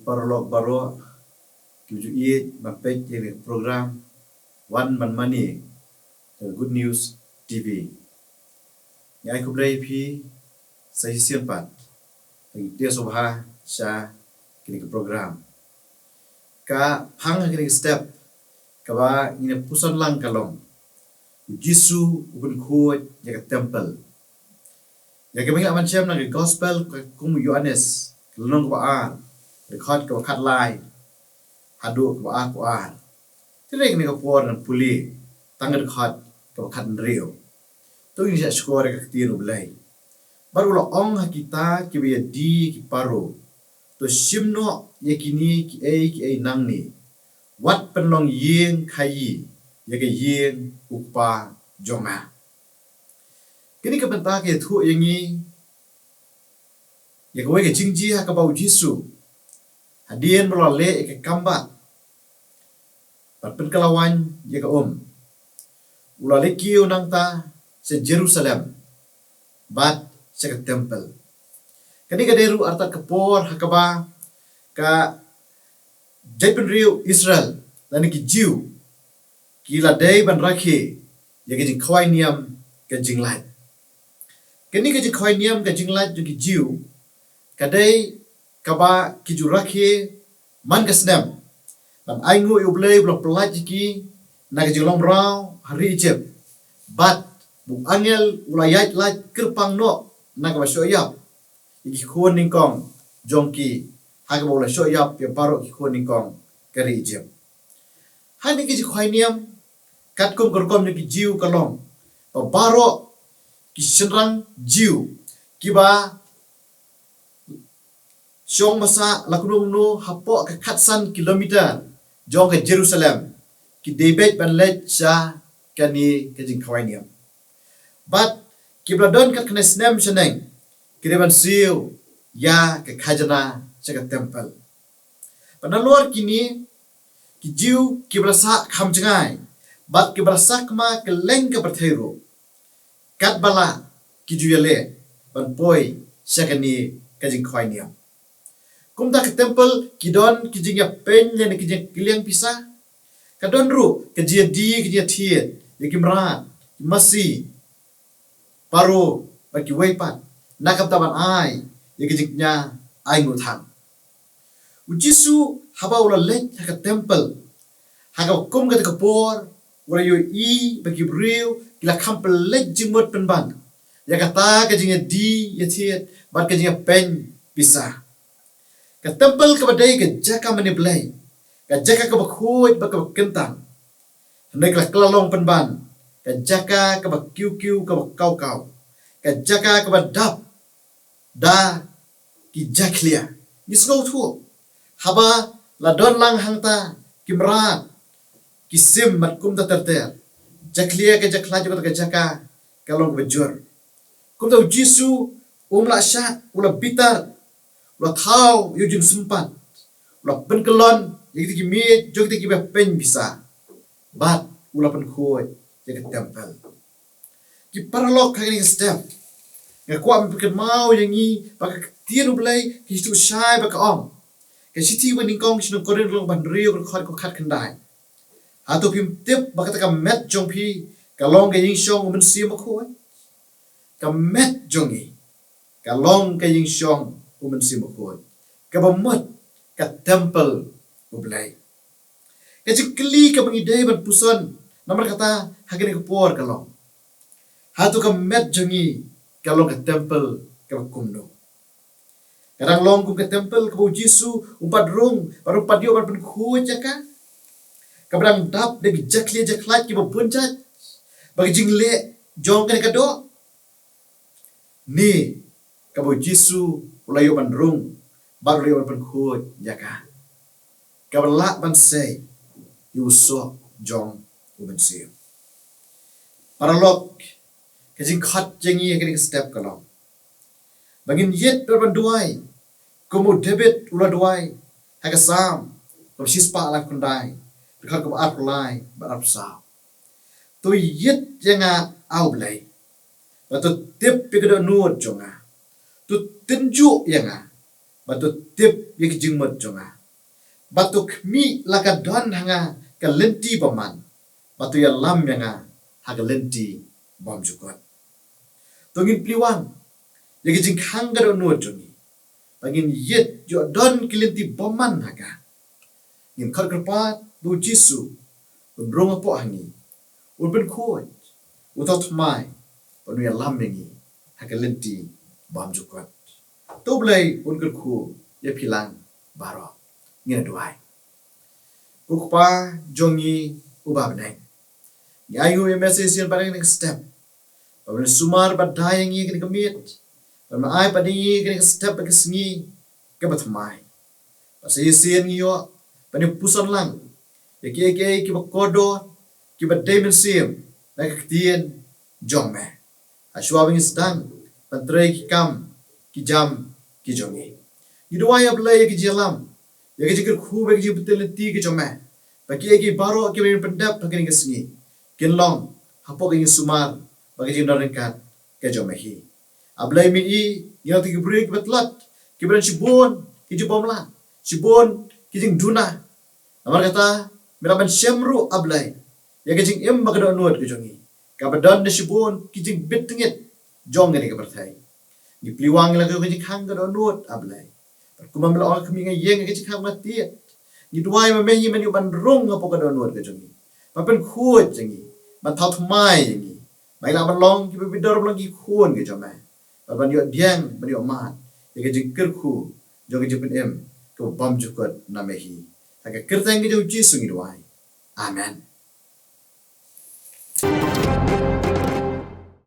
parlok baro kiju mapek yang program One Man Money Good News TV. Yang aku beri pi saya siapa dia sobha sya kini ke program ka hang kini step kawa ini pusan lang kalong Jisu ubun kuat ya temple ya kami macam nang gospel kum Yohanes lenong ba record ko kat lai hadu ko a tirek ni ko por nan puli tangan khat ko kat rio tu ini saya skor ka tiro belai baru lo ong kita ki be di ki paro to simno yakini ki ai nang ni wat penlong yeng khai ya ke yeng upa jonga kini ka benta ke thu yangi ya ko ke jingji ha ka bau Jisu hadien bro le ke kamba pat pen kalawan ya ka ula le kiu nang ta se Jerusalem bat se ke temple kani ka deru arta kapor hakaba ka Japan Rio Israel dan ki Jew kila day ban rakhi ya ke jing khwai niam ke jing lai kani ka jing khwai niam ke jing lai ki Jew kadai kaba ki ju rakhi man ka snam dan aingu ublei blok pelaj ki na ke jing long rau hari Egypt bat bu angel ulayat laj kerpang no na ka shoyap iki khon ning kong jongki ha ka bola shoyap ya paro ki khon ning kong kari Egypt hani ki khwai niam kat kum korkom ki jiu kalong pa baro ki senrang jiu ki ba syong masa lakunung no hapo ka khatsan kilometer jong ke Jerusalem ki debet ban let cha kani ke jing khwai niam but kibladon kat kena snem seneng kireban siu ya ke khajana jaga temple panalor kini ki jiu kibrasa kham jangai bat kibrasa kma ke leng ke berthero kat bala ki juyale ban poi sakani ke jing khwai niam kumta ke temple kidon ki jing ya pen le ki jing kliang pisa kadon ru ke jia di ke jia thiet yakimra masi paro bagi wepat nakap taban ai yakijiknya ai nguthang Jisu haba ula let ka temple haga kum ka kapor ula yo bagi brio kila kampel let jimot penban ya kata ka jinga di ya thiet bat ka jinga pen bisa ka temple ka badai ka jaka mani blai ka jaka ka bakhuit ba ka kentang nek la klalong penban ka jaka ka bak kiu ka bak kau ka jaka ka bak dap da ki jaklia nisgo thu haba la don lang hangta kimrat kisim mat kum ta terter jaklia ka jakla ka jaka kalong bejur kum ta Jisu la sha ula bitar ula thau yujin sempat ula penkelon yiki mi jogti ki pen bisa bat ula pen khoi jaga temple ki parlok kagini step nga kwa mpikan mau yangi baka tienu blai ki stu shai baka ong ka siti wening kong sinu korin long ban rio ko khat khandai hatu pim tip baka ta met jong pi ka long ka ying shong mun sim ko ka met jongi ka long ka ying shong mun sim ko ka ba mat ka temple blai ka jikli ka bangi dai ban puson nomor kata hagini ko por ka long hatu ka met jongi kalong ke temple ke kumno kadang long kum ke temple ke Jisu umpat rung baru padio bar pen khu jaka kabang dap de jakli jaklat ki bunjat bagi jingle jong kan kado ni ke Jisu ulayo ban rung baru layo pen khu jaka kabala ban sei yuso jong uben siu paralok kajing khat jengi kini step kalau bangin yet berbanduai kumu debit ula duai haga sam kum sispa ala kundai dekat kum atlai barap sa tu yet jenga aublai batu tip pikado nuot jonga tu tinju yanga batu tip yek jingmot jonga batuk mi laka don hanga ka lenti paman batu ya lam yang haga lenti bom jukot tongin pliwang yagi jing hanggar onot jongi bangin yet jo don kilenti boman haga ngin khar kerpat bu jisu unrong apo hangi unben khot utot mai panu ya lam yangi haga lenti bom jukot to blai unkar khu ya philang baro ngina duai ukpa jongi ubab neng yayu MSC parang next step pabla sumar badai ngi kini kemit pabla ai padi kini step ke sengi ke batmai pasai sien ngi yo pani puson lang ya ki bakodo ki badai sim na ketien jome ashwabing sedang pantrai ki kam ki jam ki jongi idua ya blai ki jelam ya ki jikir khu ba ki betelenti ki jome bagi ki baro ki ben pendap kini ke sengi kinlong hapok ingin sumar bagi jing ringkat ke jomehi ablai mi i yang ti break betlat ki bran sibon ki jubomla sibon ki jing duna amar kata miraban syamru ablai ya ki jing em bagado nuat ke jongi ka badan de sibon ki jing betengit jong ngene ke berthai ni pliwang la ke jing hang gado nuat ablai kumam la ol kemi ngayeng ke jing hang mati ni duai ma mehi man yu ban rong apo gado nuat ke jongi papen khuat jengi ban thau thmai jengi mai la ban long ki bi dor long ki khun ke jome ban yo diang ban yo mat ye ke jikir khu jo ke jipin em ko bam jukot na mehi ha ke kirtang ke jo ji sungi duai amen